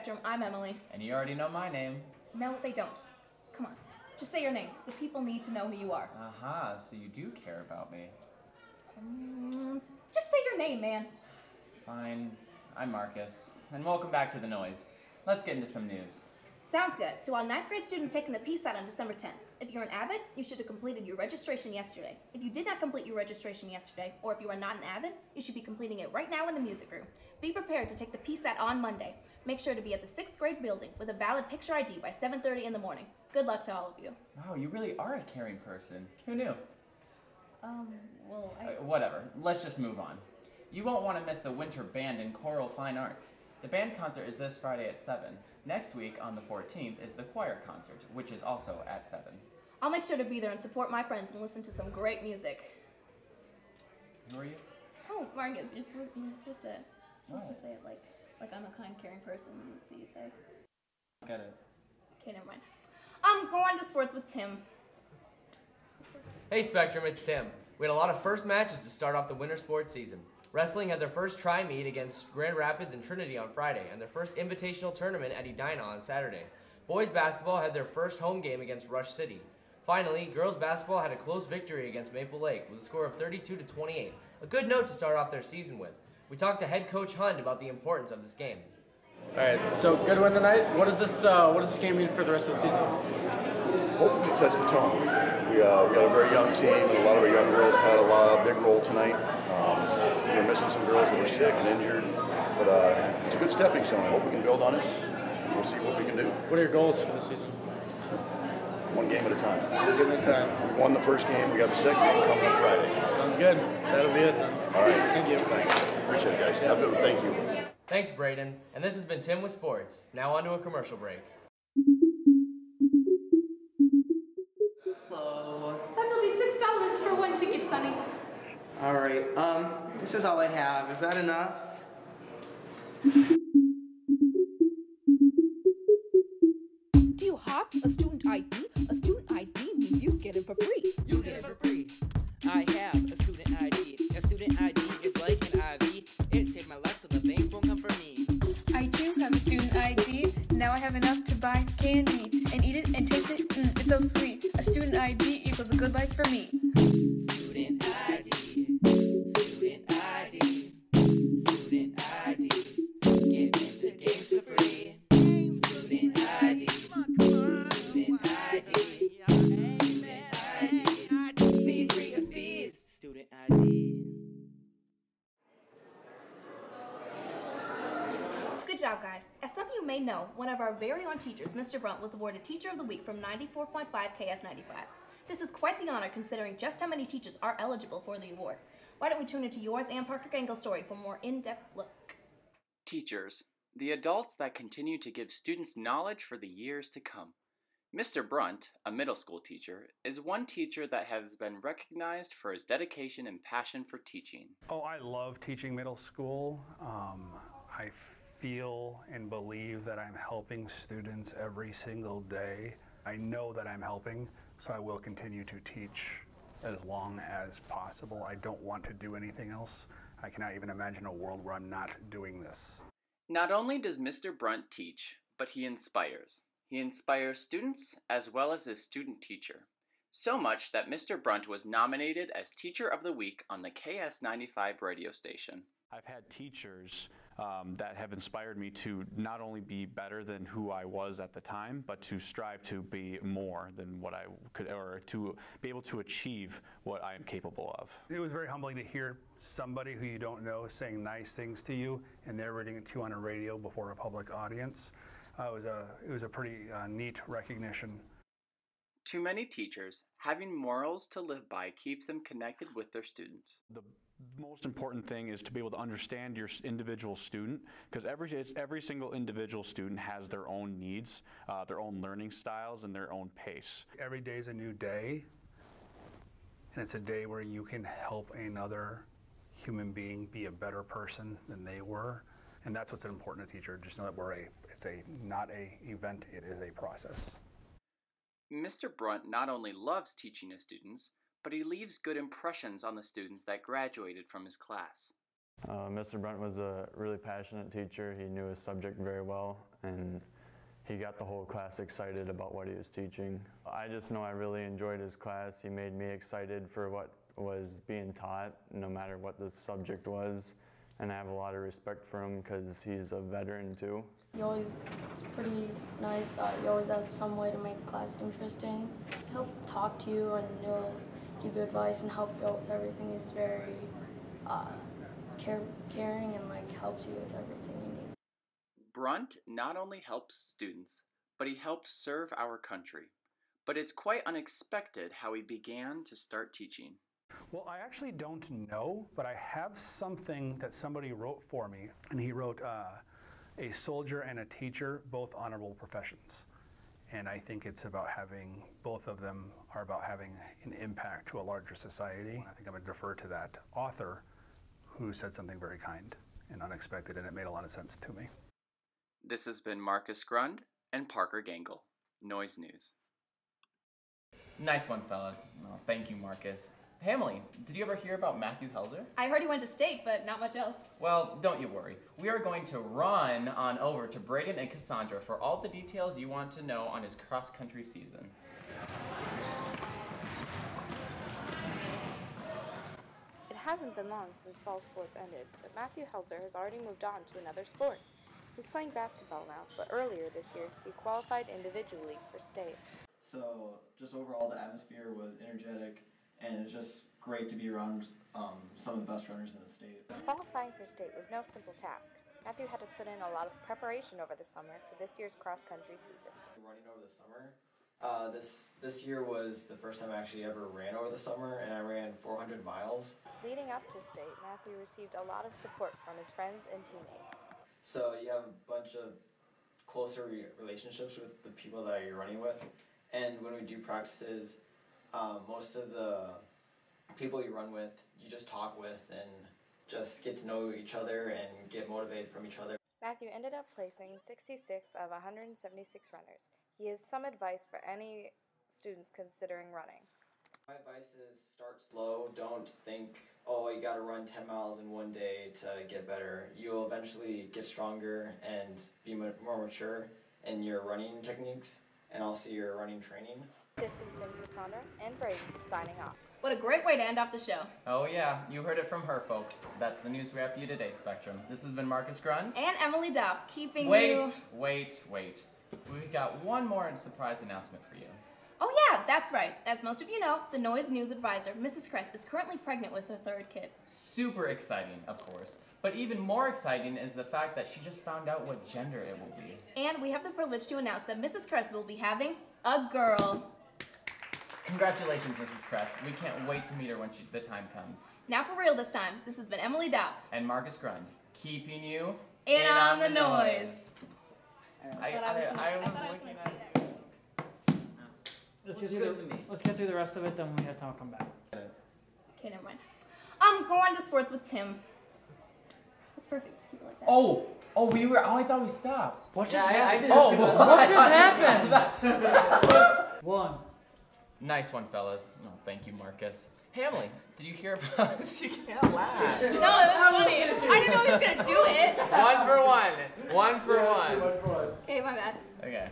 Spectrum. I'm Emily. And you already know my name. No, they don't. Come on. Just say your name. The people need to know who you are. Aha, so you do care about me. Just say your name, man. Fine. I'm Marcus. And welcome back to The Noise. Let's get into some news. Sounds good. To all 9th grade students taking the PSAT on December 10th. If you're an Avid, you should have completed your registration yesterday. If you did not complete your registration yesterday, or if you are not an Avid, you should be completing it right now in the music room. Be prepared to take the PSAT on Monday. Make sure to be at the 6th grade building with a valid picture ID by 7:30 in the morning. Good luck to all of you. Wow, you really are a caring person. Who knew? Whatever. Let's just move on. You won't want to miss the Winter Band and Choral Fine Arts. The band concert is this Friday at 7. Next week, on the 14th, is the choir concert, which is also at 7. I'll make sure to be there and support my friends and listen to some great music. Who are you? Oh, Marcus, you're supposed to say it like I'm a kind, caring person, so you say. Got it. Okay, never mind. Go on to sports with Tim. Hey Spectrum, it's Tim. We had a lot of first matches to start off the winter sports season. Wrestling had their first tri-meet against Grand Rapids and Trinity on Friday, and their first invitational tournament at Edina on Saturday. Boys basketball had their first home game against Rush City. Finally, girls basketball had a close victory against Maple Lake with a score of 32-28. A good note to start off their season with. We talked to head coach Hunt about the importance of this game. All right, so good win tonight. What does this game mean for the rest of the season? Hopefully it sets the tone. We got a very young team, and a lot of our young girls had a big role tonight. We're missing some girls that were sick and injured, but it's a good stepping stone. I hope we can build on it. We'll see what we can do. What are your goals for the season? One game at a time. One game at a time. We won the first game. We got the second game coming on Friday. Sounds good. That'll be it then. All right. Thank you. Thanks. Appreciate it, guys. Have a good one. Thank you. Thanks, Braden. And this has been Tim with Sports. Now on to a commercial break. Hello. That'll be $6 for one ticket, Sonny. All right. This is all I have. Is that enough? Do you hop a student ID? A student ID means you get it for free. You get it for free. I have a student ID. A student ID is like an IV. It saved my life so the bank won't come for me. I too have a student ID. Now I have enough to buy candy and eat it and taste it. It's so sweet. A student ID equals a good life for me. Student ID. Student ID. Student ID. Get into games for free. Student ID. Student ID. Student ID. Be free of fees. Student ID. Good job, guys. As some of you may know, one of our very own teachers, Mr. Brunt, was awarded Teacher of the Week from 94.5 KS95. This is quite the honor considering just how many teachers are eligible for the award. Why don't we tune into yours and Parker Gangle's story for a more in-depth look. Teachers, the adults that continue to give students knowledge for the years to come. Mr. Brunt, a middle school teacher, is one teacher that has been recognized for his dedication and passion for teaching. Oh, I love teaching middle school. I feel and believe that I'm helping students every single day. I know that I'm helping, so I will continue to teach as long as possible. I don't want to do anything else. I cannot even imagine a world where I'm not doing this. Not only does Mr. Brunt teach, but he inspires. He inspires students as well as his student teacher. So much that Mr. Brunt was nominated as Teacher of the Week on the KS95 radio station. I've had teachers that have inspired me to not only be better than who I was at the time, but to strive to be more than what I could, or to be able to achieve what I am capable of. It was very humbling to hear somebody who you don't know saying nice things to you and narrating it to you on a radio before a public audience. It was a pretty neat recognition. To many teachers, having morals to live by keeps them connected with their students. The most important thing is to be able to understand your individual student, because every single individual student has their own needs, their own learning styles, and their own pace. Every day is a new day, and it's a day where you can help another human being be a better person than they were, and that's what's important to a teacher. Just know that it's not an event, it is a process. Mr. Brunt not only loves teaching his students, but he leaves good impressions on the students that graduated from his class. Mr. Brunt was a really passionate teacher. He knew his subject very well, and he got the whole class excited about what he was teaching. I just know I really enjoyed his class. He made me excited for what was being taught, no matter what the subject was, and I have a lot of respect for him because he's a veteran too. It's pretty nice. He always has some way to make class interesting. He'll talk to you and he'll give you advice and help you out with everything. He's very caring and helps you with everything you need. Brunt not only helps students, but he helped serve our country. But it's quite unexpected how he began to start teaching. Well, I actually don't know, but I have something that somebody wrote for me, and he wrote a soldier and a teacher, both honorable professions. And I think it's about having, both of them are about having an impact to a larger society. I think I'm going to defer to that author who said something very kind and unexpected, and it made a lot of sense to me. This has been Marcus Grund and Parker Gangle, Noise News. Nice one, fellas. Oh, thank you, Marcus. Hey, Emily, did you ever hear about Matthew Helzer? I heard he went to state, but not much else. Well, don't you worry. We are going to run on over to Braden and Cassandra for all the details you want to know on his cross-country season. It hasn't been long since fall sports ended, but Matthew Helzer has already moved on to another sport. He's playing basketball now, but earlier this year, he qualified individually for state. So, just overall, the atmosphere was energetic, and it's just great to be around some of the best runners in the state. Qualifying for state was no simple task. Matthew had to put in a lot of preparation over the summer for this year's cross-country season. Running over the summer, this year was the first time I actually ever ran over the summer, and I ran 400 miles. Leading up to state, Matthew received a lot of support from his friends and teammates. So you have a bunch of closer relationships with the people that you're running with, and when we do practices, most of the people you run with, you just talk with and just get to know each other and get motivated from each other. Matthew ended up placing 66th of 176 runners. He has some advice for any students considering running. My advice is start slow. Don't think, oh, you got to run 10 miles in one day to get better. You'll eventually get stronger and be more mature in your running techniques and also your running training. This has been Cassandra and Braden signing off. What a great way to end off the show. Oh yeah, you heard it from her, folks. That's the news we have for you today, Spectrum. This has been Marcus Grund. And Emily Dopp, keeping you... Wait. We've got one more surprise announcement for you. Oh yeah, that's right. As most of you know, the Noise News advisor, Mrs. Crest, is currently pregnant with her third kid. Super exciting, of course. But even more exciting is the fact that she just found out what gender it will be. And we have the privilege to announce that Mrs. Crest will be having a girl. Congratulations, Mrs. Crest. We can't wait to meet her when the time comes. Now for real this time, this has been Emily Dopp. And Marcus Grund, keeping you in on the noise. I was looking at it. Let's get through the rest of it, then when we have time, I'll come back. Okay, never mind. Go on to sports with Tim. That's perfect, just keep it like that. Oh, I thought we stopped. What just happened? I did that too. What just happened? One. Nice one, fellas. Oh, thank you, Marcus. Hey, Emily, did you hear about this? You can't laugh. No, it was funny. I didn't know he was going to do it. One for one. One for one. Okay, my bad. Okay.